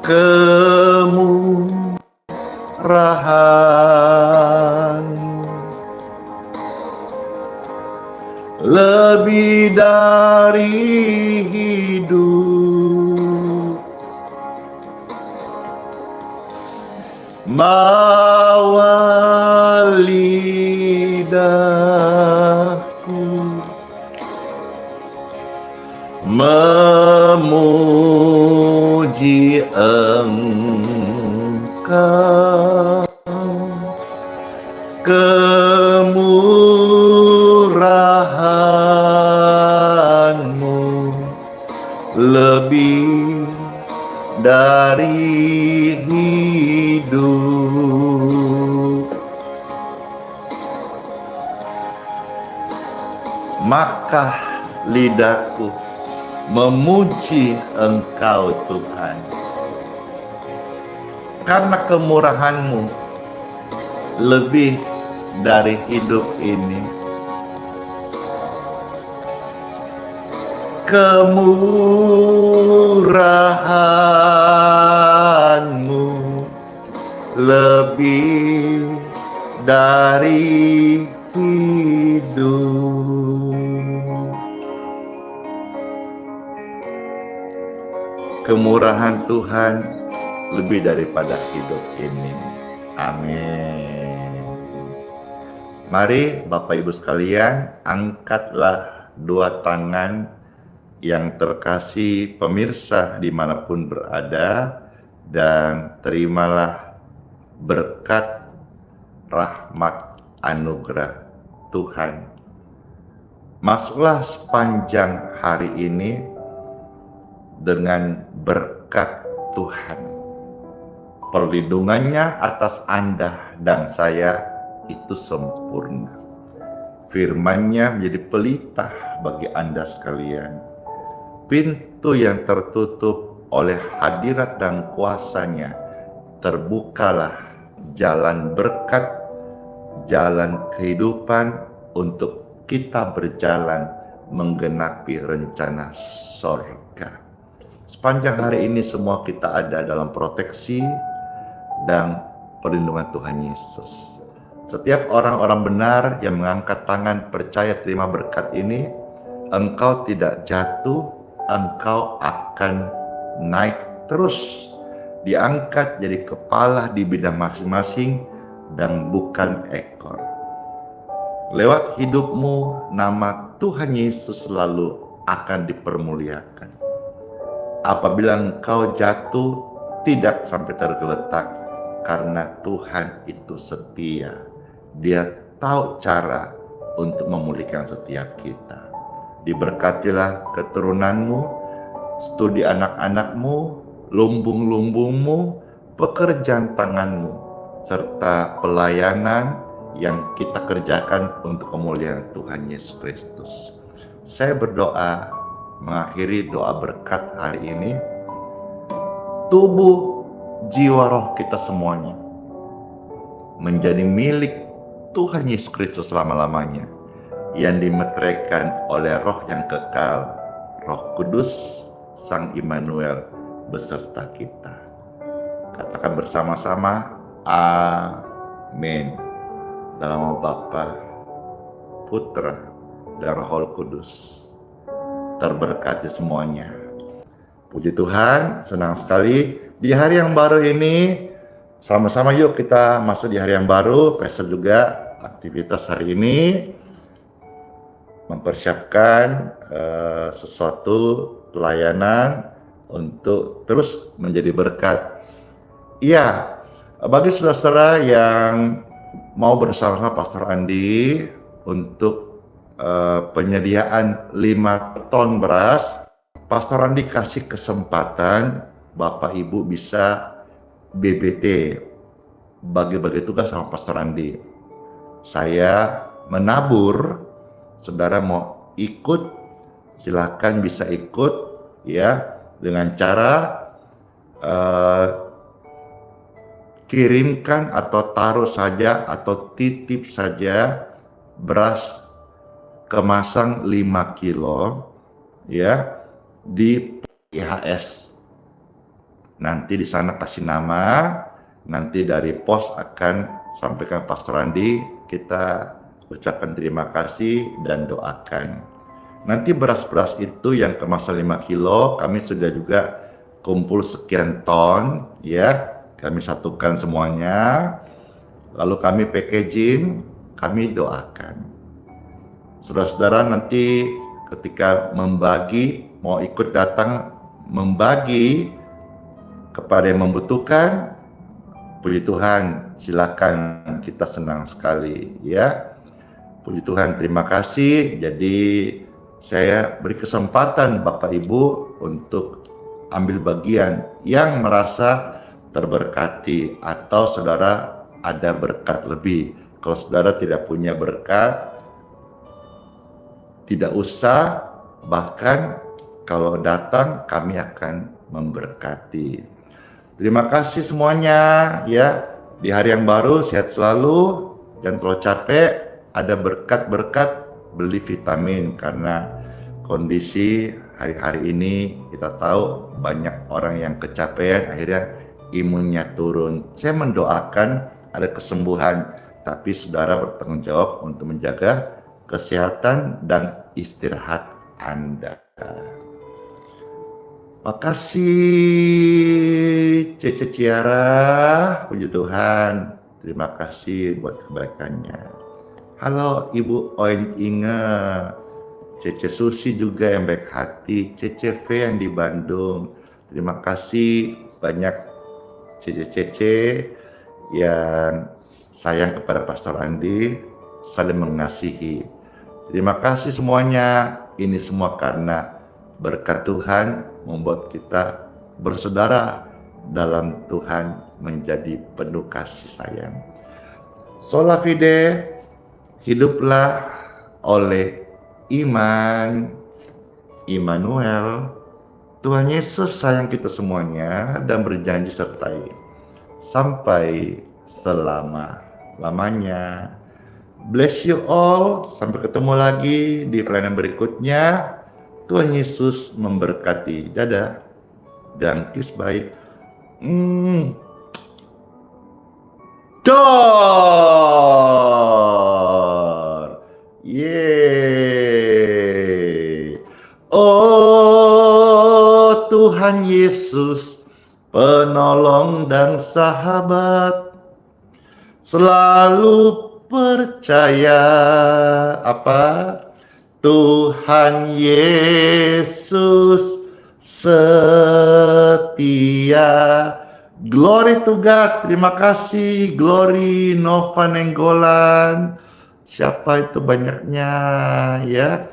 kemurahan lebih dari hidup, bawa lidahku memuji Engkau. Kemurahan-Mu lebih dari maka lidahku memuji Engkau Tuhan. Karena kemurahan-Mu lebih dari hidup ini. Kemurahan-Mu lebih dari hidup. Kemurahan Tuhan lebih daripada hidup ini. Amin. Mari Bapak Ibu sekalian, angkatlah dua tangan yang terkasih pemirsa dimanapun berada, dan terimalah berkat rahmat anugerah Tuhan. Masuklah sepanjang hari ini dengan berkat Tuhan. Perlindungannya atas Anda dan saya itu sempurna. Firman-Nya menjadi pelita bagi Anda sekalian. Pintu yang tertutup oleh hadirat dan kuasa-Nya, terbukalah jalan berkat, jalan kehidupan untuk kita berjalan menggenapi rencana sorga. Sepanjang hari ini semua kita ada dalam proteksi dan perlindungan Tuhan Yesus. Setiap orang-orang benar yang mengangkat tangan percaya terima berkat ini, engkau tidak jatuh, engkau akan naik terus, diangkat jadi kepala di bidang masing-masing dan bukan ekor. Lewat hidupmu, nama Tuhan Yesus selalu akan dipermuliakan. Apabila engkau jatuh, tidak sampai tergeletak, karena Tuhan itu setia. Dia tahu cara untuk memulihkan setiap kita. Diberkatilah keturunanmu, studi anak-anakmu, lumbung-lumbungmu, pekerjaan tanganmu, serta pelayanan yang kita kerjakan untuk kemuliaan Tuhan Yesus Kristus. Saya berdoa mengakhiri doa berkat hari ini. Tubuh, jiwa, roh kita semuanya menjadi milik Tuhan Yesus Kristus selama-lamanya, yang dimeteraikan oleh roh yang kekal, Roh Kudus, Sang Immanuel beserta kita. Katakan bersama-sama, amin. Dalam nama Bapa, Putra, dan Roh Kudus. Terberkati semuanya. Puji Tuhan, senang sekali di hari yang baru ini. Sama-sama yuk kita masuk di hari yang baru. Pastor juga aktivitas hari ini mempersiapkan sesuatu pelayanan untuk terus menjadi berkat. Iya, bagi saudara-saudara yang mau bersama Pastor Andi untuk penyediaan 5 ton beras, Pastor Andi kasih kesempatan Bapak Ibu bisa BBT, bagi-bagi tugas sama Pastor Andi. Saya menabur, saudara mau ikut, silakan bisa ikut ya, dengan cara kirimkan atau taruh saja atau titip saja beras kemasan 5 kilo ya di IHS. Nanti di sana kasih nama, nanti dari pos akan sampaikan Pastor Andi, kita ucapkan terima kasih dan doakan. Nanti beras-beras itu yang kemasan 5 kilo, kami sudah juga kumpul sekian ton ya, kami satukan semuanya, lalu kami packaging, kami doakan. Saudara-saudara nanti ketika membagi, mau ikut datang membagi kepada yang membutuhkan, puji Tuhan, silakan, kita senang sekali ya. Puji Tuhan, terima kasih. Jadi saya beri kesempatan Bapak Ibu untuk ambil bagian yang merasa terberkati, atau saudara ada berkat lebih. Kalau saudara tidak punya berkat, tidak usah, bahkan kalau datang kami akan memberkati. Terima kasih semuanya ya. Di hari yang baru sehat selalu, jangan terlalu capek, ada berkat-berkat, beli vitamin karena kondisi hari-hari ini kita tahu banyak orang yang kecapean akhirnya imunnya turun. Saya mendoakan ada kesembuhan, tapi saudara bertanggung jawab untuk menjaga kesehatan dan istirahat Anda. Makasih Cece Ciara, puji Tuhan. Terima kasih buat kebaikannya. Halo Ibu Oin Inge, Cece Susi juga yang baik hati, Cece V yang di Bandung. Terima kasih banyak Cece yang sayang kepada Pastor Andi, saling mengasihi. Terima kasih semuanya. Ini semua karena berkat Tuhan membuat kita bersaudara dalam Tuhan, menjadi penuh kasih sayang. Sola fide, hiduplah oleh iman. Immanuel, Tuhan Yesus sayang kita semuanya dan berjanji sertai sampai selama-lamanya. Bless you all, sampai ketemu lagi di pelayanan berikutnya. Tuhan Yesus memberkati. Dadah dan kiss bye. Dor. Yeay. Oh Tuhan Yesus, penolong dan sahabat, selalu percaya apa? Tuhan Yesus setia. Glory to God. Terima kasih. Glory Nova Nenggolan. Siapa itu banyaknya ya.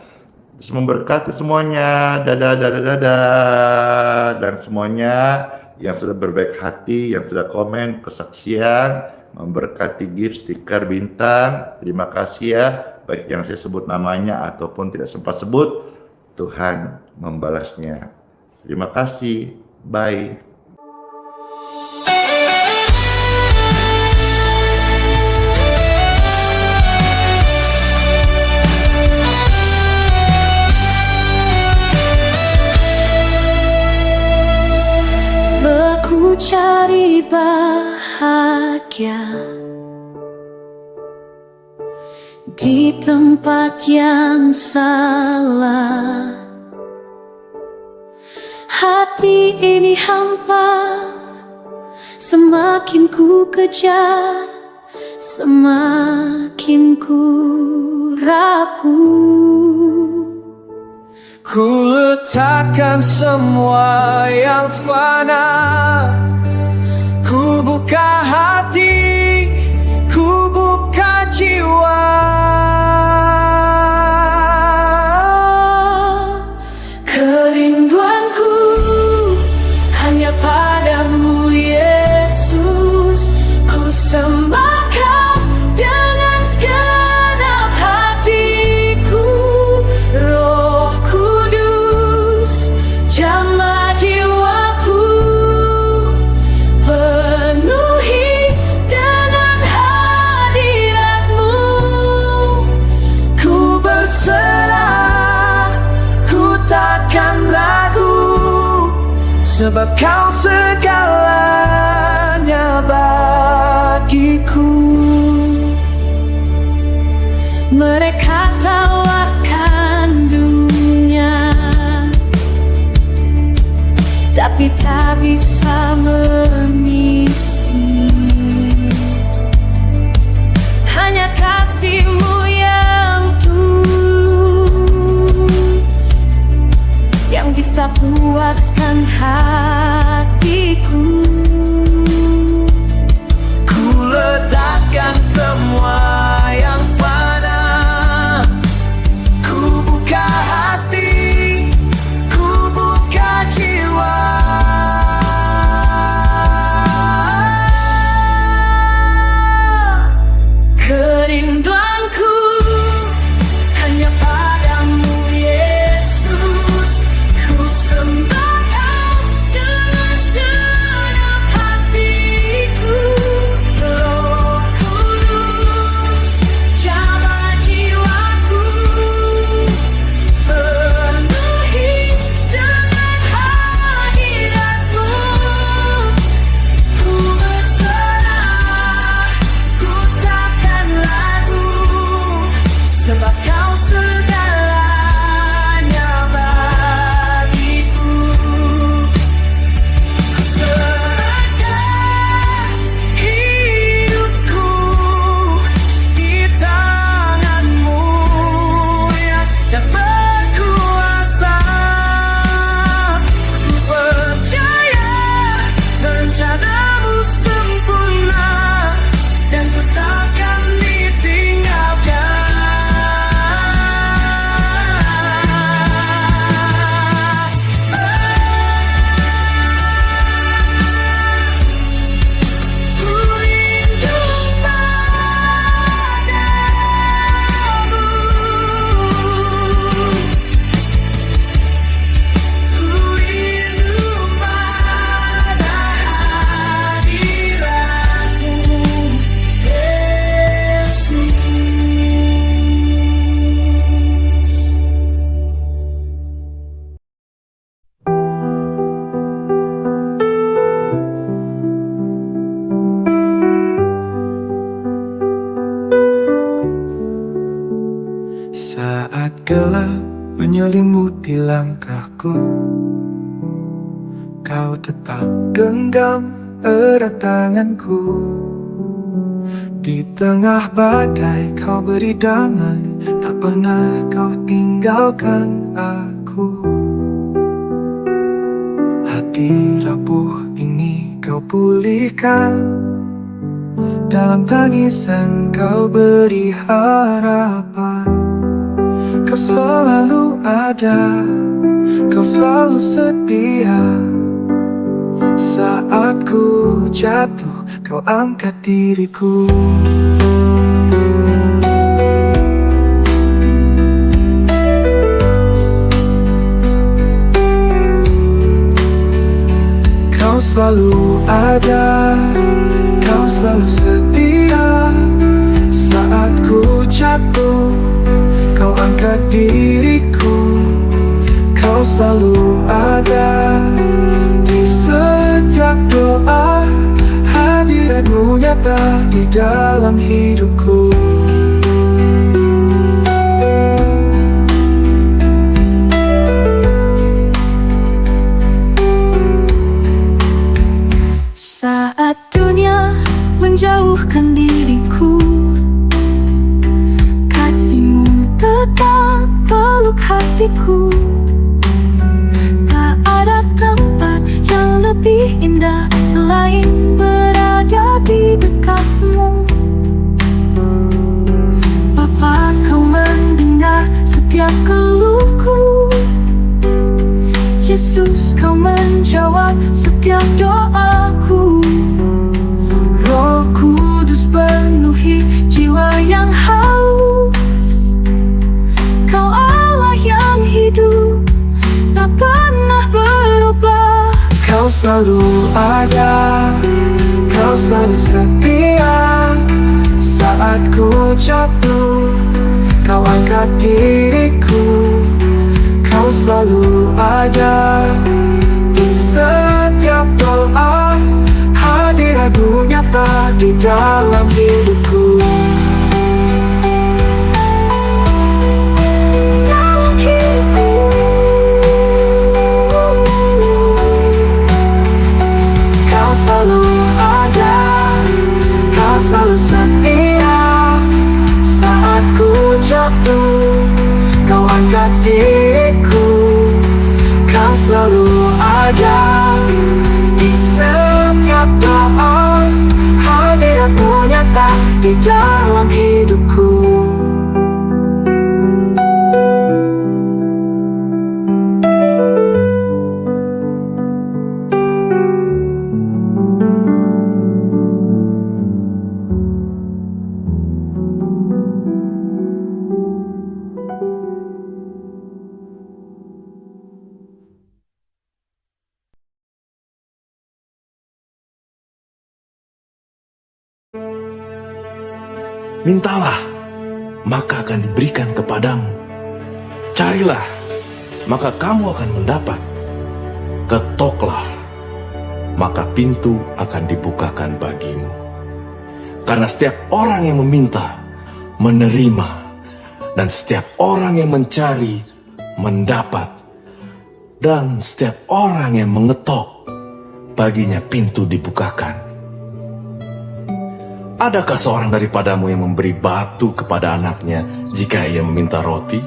Terus memberkati semuanya. Dadah, dadah, dadah. Dan semuanya yang sudah berbaik hati, yang sudah komen, kesaksian, memberkati gift, stiker, bintang. Terima kasih ya. Baik yang saya sebut namanya ataupun tidak sempat sebut, Tuhan membalasnya. Terima kasih. Bye. Aku cari bahagia di tempat yang salah. Hati ini hampa, semakin ku kejar, semakin ku rapuh. Ku letakkan semua yang fana, ku buka hati, ku buka jiwa. Kerinduanku hanya padamu Yesus, ku sembahkan dengan segenap hatiku. Roh Kudus jamah jiwaku, penuhi dengan hadirat-Mu. Ku berserah, ku takkan ragu, Sebab Kau segalanya bagiku. mereka tawarkan dunia, tapi tak bisa mengisi. Hanya kasih-Mu yang tulus yang bisa puaskan hatiku. Ku letakkan semua yang fana, ku buka hati, ku buka jiwa. Kerinduanku hanya padamu gelap menyelimuti langkahku, kau tetap genggam erat tanganku. Di tengah badai kau beri damai, tak pernah kau tinggalkan aku. Hati rapuh ini kau pulihkan, dalam tangisan kau beri harapan. Kau selalu ada, kau selalu setia. Saat ku jatuh, kau angkat diriku. Kau selalu ada, kau selalu setia. Saat ku jatuh, kau angkat diriku. Kau selalu ada di setiap doa, hadiratmu nyata di dalam hidupku. Saat dunia menjauhkan diriku, kasihmu tetap peluk hatiku. Tak ada tempat yang lebih indah selain berada di dekatmu. Bapa, kau mendengar setiap keluhku. Yesus, kau menjawab setiap doaku. Roh Kudus penuhi jiwa yang haus. Kau Allah yang hidup, tak pernah berubah. Kau selalu ada, kau selalu setia. Saat ku jatuh, kau angkat diriku. Kau selalu ada di setiap doa, hadiratmu nyata di dalam hidupku. Dalam hidupku. Kau selalu ada, kau selalu setia. Saat ku jatuh, kau angkat diriku. Kau selalu ada di setiap doa, hadiratmu nyata di dalam hidupku. Mintalah, maka akan diberikan kepadamu. Carilah, maka kamu akan mendapat. Ketoklah, maka pintu akan dibukakan bagimu. Karena setiap orang yang meminta, menerima, dan setiap orang yang mencari, mendapat. Dan setiap orang yang mengetok, baginya pintu dibukakan. Adakah seorang daripadamu yang memberi batu kepada anaknya jika ia meminta roti?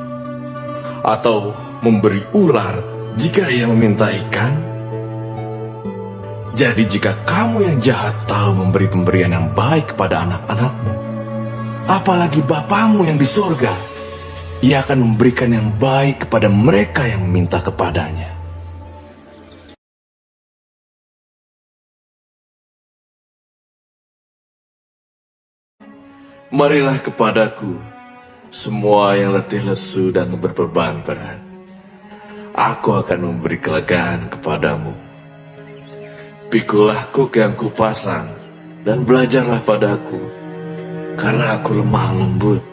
Atau memberi ular jika ia meminta ikan? Jadi jika kamu yang jahat tahu memberi pemberian yang baik kepada anak-anakmu, apalagi Bapamu yang di surga, ia akan memberikan yang baik kepada mereka yang meminta kepadanya. Marilah kepadaku, semua yang letih lesu dan berbeban berat. Aku akan memberi kelegaan kepadamu. Pikulah kuk yang kupasang, dan belajarlah padaku, karena aku lemah lembut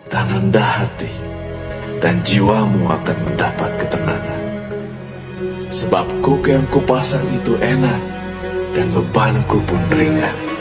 dan rendah hati, dan jiwamu akan mendapat ketenangan. Sebab kuk yang kupasang itu enak, dan bebanku pun ringan.